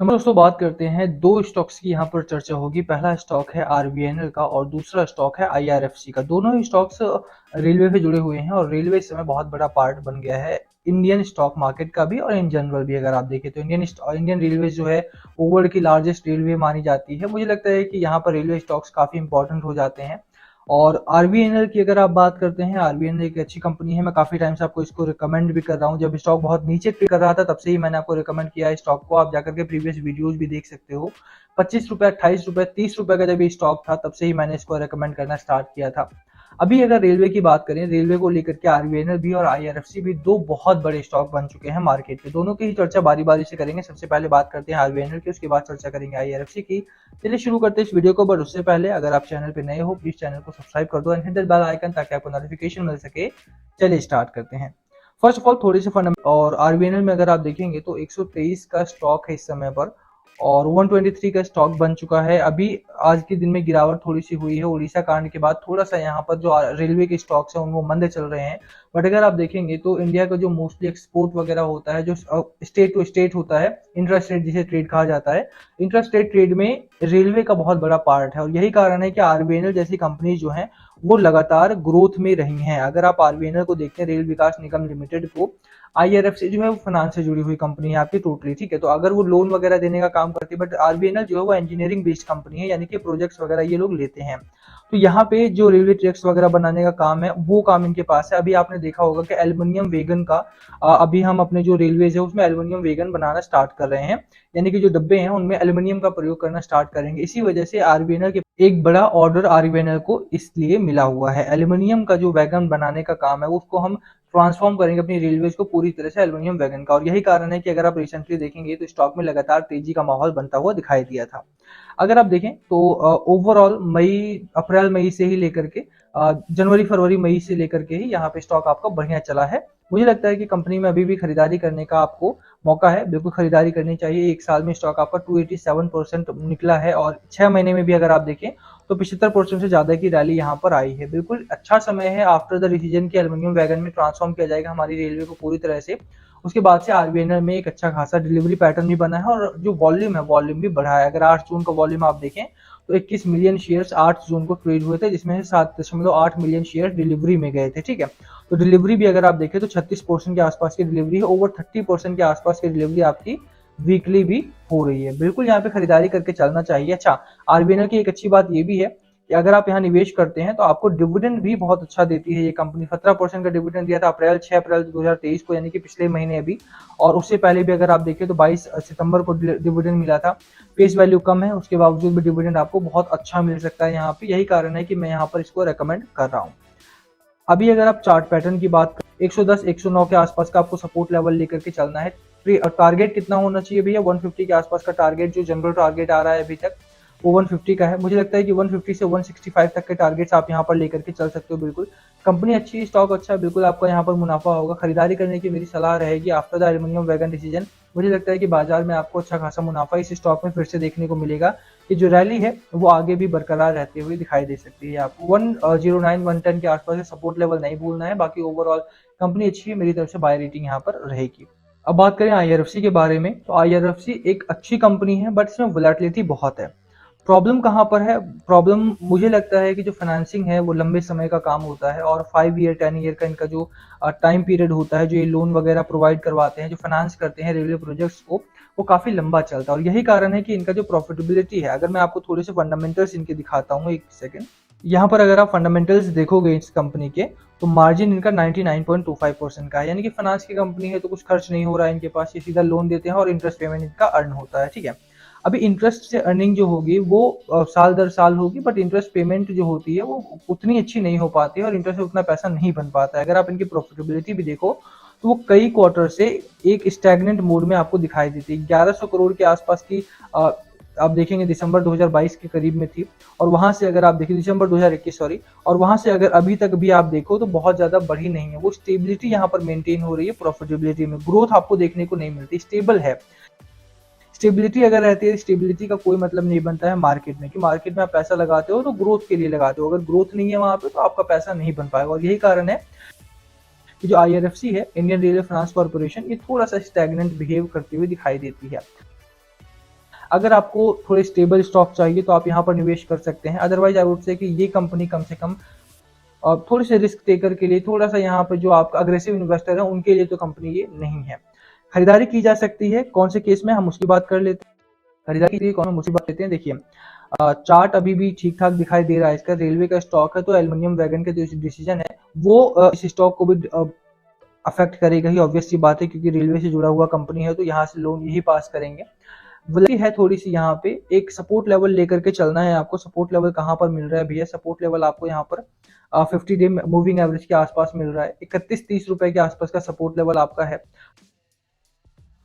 हम दोस्तों बात करते हैं दो स्टॉक्स की यहाँ पर चर्चा होगी। पहला स्टॉक है आरबीएनएल का और दूसरा स्टॉक है आईआरएफसी का। दोनों ही स्टॉक्स रेलवे से जुड़े हुए हैं और रेलवे इस समय बहुत बड़ा पार्ट बन गया है इंडियन स्टॉक मार्केट का भी और इन जनरल भी। अगर आप देखें तो इंडियन रेलवे जो है वो वर्ल्ड की लार्जेस्ट रेलवे मानी जाती है। मुझे लगता है कि यहाँ पर रेलवे स्टॉक्स काफी इंपॉर्टेंट हो जाते हैं। और आरबीएनएल की अगर आप बात करते हैं, आरबीएनएल एक अच्छी कंपनी है। मैं काफी टाइम से आपको इसको रिकमेंड भी कर रहा हूँ। जब स्टॉक बहुत नीचे ट्रेड कर रहा था तब से ही मैंने आपको रिकमेंड किया है स्टॉक को। आप जाकर के प्रीवियस वीडियोज भी देख सकते हो। 25 रुपए, 28 रुपए, 30 रुपए का जब ये स्टॉक था तब से ही मैंने इसको रिकमेंड करना स्टार्ट किया था। अभी अगर रेलवे की बात करें, रेलवे को लेकर के आरबीएनएल भी और आईआरएफसी भी दो बहुत बड़े स्टॉक बन चुके हैं मार्केट में। दोनों की ही चर्चा बारी बारी से करेंगे। सबसे पहले बात करते हैं आरबीएनएल की, उसके बाद चर्चा करेंगे आईआरएफसी की। चलिए शुरू करते हैं इस वीडियो को। बट उससे पहले अगर आप चैनल पे नए हो प्लीज चैनल को सब्सक्राइब कर दो and hit the bell icon ताकि आपको नोटिफिकेशन मिल सके। चलिए स्टार्ट करते हैं। फर्स्ट ऑफ ऑल थोड़ी सी फंडामेंटल, और आरबीएनएल में अगर आप देखेंगे तो 123 का स्टॉक है इस समय पर और 123 का स्टॉक बन चुका है। अभी आज के दिन में गिरावट थोड़ी सी हुई है उड़ीसा कांड के बाद। थोड़ा सा यहाँ पर जो रेलवे के स्टॉक्स हैं उनको मंदे चल रहे हैं। बट अगर आप देखेंगे तो इंडिया का जो मोस्टली एक्सपोर्ट वगैरह होता है, जो स्टेट टू स्टेट होता है, इंट्रा स्टेट जिसे ट्रेड कहा जाता है, इंट्रा स्टेट ट्रेड में रेलवे का बहुत बड़ा पार्ट है। और यही कारण है कि आरबीएनएल जैसी कंपनी जो है वो लगातार ग्रोथ में रही हैं। अगर आप आरबीएनएल को देखते हैं, रेल विकास निगम लिमिटेड को, आईआरएफसी जो है वो फाइनेंस से जुड़ी हुई कंपनी है आपकी टोटली, ठीक है। तो अगर वो लोन वगैरह देने का काम करती है, बट आरबीएनएल जो है वो इंजीनियरिंग बेस्ड कंपनी है, यानी कि प्रोजेक्ट्स वगैरह ये लोग लेते हैं। तो यहाँ पे जो रेलवे ट्रैक्स वगैरह बनाने का काम है वो काम इनके पास है। अभी आपने देखा होगा कि एल्युमिनियम वेगन का अभी हम अपने जो रेलवेज है उसमें एल्युमिनियम वेगन बनाना स्टार्ट कर रहे हैं, यानी कि जो डब्बे हैं उनमें एल्युमिनियम का प्रयोग करना स्टार्ट करेंगे। इसी वजह से आरबीएनएल के एक बड़ा ऑर्डर आरबीएनएल को इसलिए मिला हुआ है। एल्युमिनियम का जो वैगन बनाने का काम है उसको हम ट्रांसफॉर्म करेंगे अपनी रेलवेज को पूरी तरह से एल्युमिनियम वैगन का। और यही कारण है कि अगर आप रिसेंटली देखेंगे तो स्टॉक में लगातार तेजी का माहौल बनता हुआ दिखाई दिया था। अगर आप देखें तो ओवरऑल अप्रैल मई से ही लेकर के जनवरी फरवरी मई से लेकर के ही यहाँ पे स्टॉक आपका बढ़िया चला है। मुझे लगता है कि कंपनी में अभी भी खरीदारी करने का आपको मौका है, बिल्कुल खरीदारी करनी चाहिए। एक साल में स्टॉक आपका 287% निकला है और 6 महीने में भी अगर आप देखें तो 75% से ज्यादा की रैली यहाँ पर आई है। बिल्कुल अच्छा समय है आफ्टर द डिसीजन की एल्युमिनियम वैगन में ट्रांसफॉर्म किया जाएगा हमारी रेलवे को पूरी तरह से। उसके बाद से आरबीएनएल में एक अच्छा खासा डिलीवरी पैटर्न भी बना है और जो वॉल्यूम है वॉल्यूम भी बढ़ा है। अगर 8 जून का वॉल्यूम आप देखें तो 21 मिलियन शेयर्स 8 जून को ट्रेड हुए थे, जिसमें से 7.8 मिलियन शेयर डिलीवरी में गए थे, ठीक है। तो डिलीवरी भी अगर आप देखें तो 36% के आसपास की डिलीवरी है। ओवर 30% के आसपास की डिलीवरी आपकी वीकली भी हो रही है। बिल्कुल यहाँ पे खरीदारी करके चलना चाहिए। अच्छा, आरबीएनएल की एक अच्छी बात ये भी है कि अगर आप यहाँ निवेश करते हैं तो आपको डिविडेंड भी बहुत अच्छा देती है ये कंपनी। 17% का डिविडेंड दिया था 6 अप्रैल 2023 को, यानी कि पिछले महीने अभी। और उससे पहले भी अगर आप देखें तो 22 सितंबर को डिविडेंड मिला था। फेस वैल्यू कम है, उसके बावजूद भी डिविडेंड आपको बहुत अच्छा मिल सकता है यहाँ पे। यही कारण है कि मैं यहाँ पर इसको रेकमेंड कर रहा हूँ। अभी अगर आप चार्ट पैटर्न की बात करें, 110 109 के आसपास का आपको सपोर्ट लेवल लेकर के चलना है। टारगेट कितना होना चाहिए भैया? 150 के आसपास का टारगेट जो जनरल टारगेट आ रहा है अभी तक वो 150 का है। मुझे लगता है कि 150 से 165 तक के टारगेट्स आप यहाँ पर लेकर के चल सकते हो। बिल्कुल कंपनी अच्छी, स्टॉक अच्छा है, बिल्कुल आपको यहाँ पर मुनाफा होगा। खरीदारी करने की मेरी सलाह रहेगी after the aluminium wagon decision. मुझे लगता है कि बाजार में आपको अच्छा खासा मुनाफा इस स्टॉक में फिर से देखने को मिलेगा कि जो रैली है वो आगे भी बरकरार रहते हुए दिखाई दे सकती है। आपको 109 110 के आसपास सपोर्ट लेवल नहीं भूलना है। बाकी ओवरऑल कंपनी अच्छी है, मेरी तरफ से बाय रेटिंग यहाँ पर रहेगी। अब बात करें आईआरएफसी के बारे में, तो आईआरएफसी एक अच्छी कंपनी है बट इसमें वोलेटिलिटी बहुत है। प्रॉब्लम कहाँ पर है? प्रॉब्लम मुझे लगता है कि जो फाइनेंसिंग है वो लंबे समय का काम होता है और 5 ईयर 10 ईयर का इनका जो टाइम पीरियड होता है, जो ये लोन वगैरह प्रोवाइड करवाते हैं, जो फाइनेंस करते हैं रेलवे प्रोजेक्ट्स को, वो काफी लंबा चलता है। और यही कारण है कि इनका जो प्रॉफिटेबिलिटी है, अगर मैं आपको थोड़े से फंडामेंटल्स इनके दिखाता हूँ, एक सेकेंड। यहाँ पर अगर आप फंडामेंटल्स देखोगे इस कंपनी के तो मार्जिन इनका 99.25% का है, यानी कि फाइनेंस की कंपनी है तो कुछ खर्च नहीं हो रहा है इनके पास, ये सीधा लोन देते हैं और इंटरेस्ट पेमेंट इनका अर्न होता है, ठीक है। अभी इंटरेस्ट से अर्निंग जो होगी वो साल दर साल होगी, बट इंटरेस्ट पेमेंट जो होती है वो उतनी अच्छी नहीं हो पाती है और इंटरेस्ट से उतना पैसा नहीं बन पाता है। अगर आप इनकी प्रॉफिटेबिलिटी भी देखो तो वो कई क्वार्टर से एक स्टैग्नेंट मोड में आपको दिखाई देती है। 1100 करोड़ के आसपास की आप देखेंगे दिसंबर 2022 के करीब में थी, और वहां से अगर आप देखें दिसंबर 2021 सॉरी, और वहां से अगर अभी तक भी आप देखो तो बहुत ज्यादा बढ़ी नहीं है। वो स्टेबिलिटी यहाँ पर मेंटेन हो रही है, प्रॉफिटेबिलिटी में ग्रोथ आपको देखने को नहीं मिलती, स्टेबल है। स्टेबिलिटी अगर रहती है, स्टेबिलिटी का कोई मतलब नहीं बनता है मार्केट में, कि मार्केट में आप पैसा लगाते हो तो ग्रोथ के लिए लगाते हो, अगर ग्रोथ नहीं है वहां पे तो आपका पैसा नहीं बन पाएगा। और यही कारण है कि जो IRFC है, इंडियन रेलवे फाइनेंस कॉर्पोरेशन, ये थोड़ा सा स्टैग्नेंट बिहेव करती हुई दिखाई देती है। अगर आपको थोड़े स्टेबल स्टॉक चाहिए तो आप यहाँ पर निवेश कर सकते हैं। अदरवाइज आई वुड से कि ये कंपनी कम से कम थोड़े से रिस्क टेकर के लिए, थोड़ा सा यहाँ पे जो आपका अग्रेसिव इन्वेस्टर है उनके लिए तो कंपनी ये नहीं है। खरीदारी की जा सकती है कौन से केस में, हम उसकी बात कर लेते हैं। खरीदारी के लिए कौन सी बात लेते हैं, देखिए चार्ट अभी भी ठीक ठाक दिखाई दे रहा है इसका, रेलवे का स्टॉक है, तो एल्युमिनियम वैगन का जो डिसीजन है वो इस स्टॉक को भी अफेक्ट करेगा ही, ऑब्वियस सी बात है, क्योंकि रेलवे से जुड़ा हुआ कंपनी है तो यहाँ से लोन यही पास करेंगे। वैलिडिटी है थोड़ी सी, यहाँ पे एक सपोर्ट लेवल लेकर के चलना है आपको। सपोर्ट लेवल कहाँ पर मिल रहा है भैया, सपोर्ट लेवल आपको यहाँ पर 50 डे मूविंग एवरेज के आसपास मिल रहा है, 31-30 रुपए के आसपास का सपोर्ट लेवल आपका है।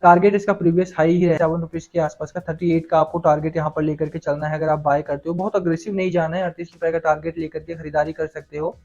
टारगेट इसका प्रीवियस हाई ही है 7 रुपीज के आसपास का, 38 का आपको टारगेट यहाँ पर लेकर के चलना है अगर आप बाय करते हो। बहुत अग्रेसिव नहीं जाना है, 38 रुपए का टारगेट लेकर के खरीदारी कर सकते हो।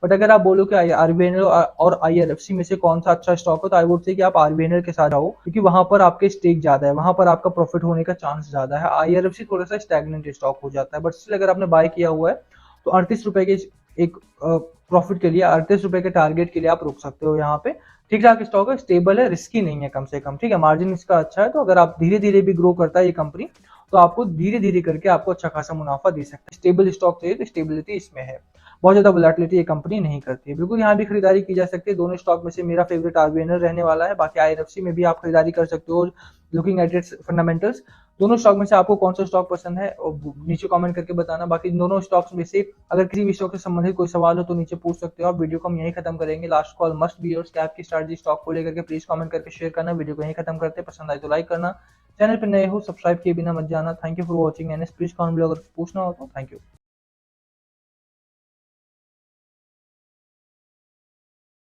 बट अगर आप बोलो कि आरबीएनएल और आईआरएफसी में से कौन सा अच्छा स्टॉक है, तो आई वुड से कि आप आरबीएनएल के साथ जाओ, क्योंकि वहां पर आपके स्टेक ज्यादा है, वहां पर आपका प्रॉफिट होने का चांस ज्यादा है। आईआरएफसी थोड़ा सा स्टैग्नेंट स्टॉक हो जाता है, बट स्टिल अगर आपने बाय किया हुआ है तो 38 रुपए के एक प्रॉफिट के लिए, 38 रुपए के टारगेट के लिए आप रुक सकते हो। यहाँ पे ठीक ठाक स्टॉक है, स्टेबल है, रिस्की नहीं है कम से कम, ठीक है, मार्जिन इसका अच्छा है। तो अगर आप धीरे धीरे भी ग्रो करता है ये कंपनी तो आपको धीरे धीरे करके आपको अच्छा खासा मुनाफा दे सकता है। स्टेबल स्टॉक चाहिए तो स्टेबिलिटी इसमें है, बहुत ज्यादा वोलेटिलिटी ये कंपनी नहीं करती है। बिल्कुल यहाँ भी खरीदारी की जा सकती है। दोनों स्टॉक में से मेरा फेवरेट आरबीएनएल रहने वाला है, बाकी आईआरएफसी में भी आप खरीदारी कर सकते हो लुकिंग एट इट्स फंडामेंटल्स। दोनों स्टॉक में से आपको कौन सा स्टॉक पसंद है नीचे कमेंट करके बताना। बाकी दोनों स्टॉक्स में से अगर किसी भी स्टॉक से संबंधित कोई सवाल हो तो नीचे पूछ सकते हो आप। वीडियो को हम यहीं खत्म करेंगे। Last call must be yours, आपकी स्ट्रैटेजी स्टॉक को लेकर के प्लीज कमेंट करके शेयर करना। वीडियो को यहीं खत्म करते, पसंद आए तो लाइक करना, चैनल पर नए हो सब्सक्राइब किए बिना मत जाना। Thank you for watching and please comment अगर पूछना हो तो। Thank you.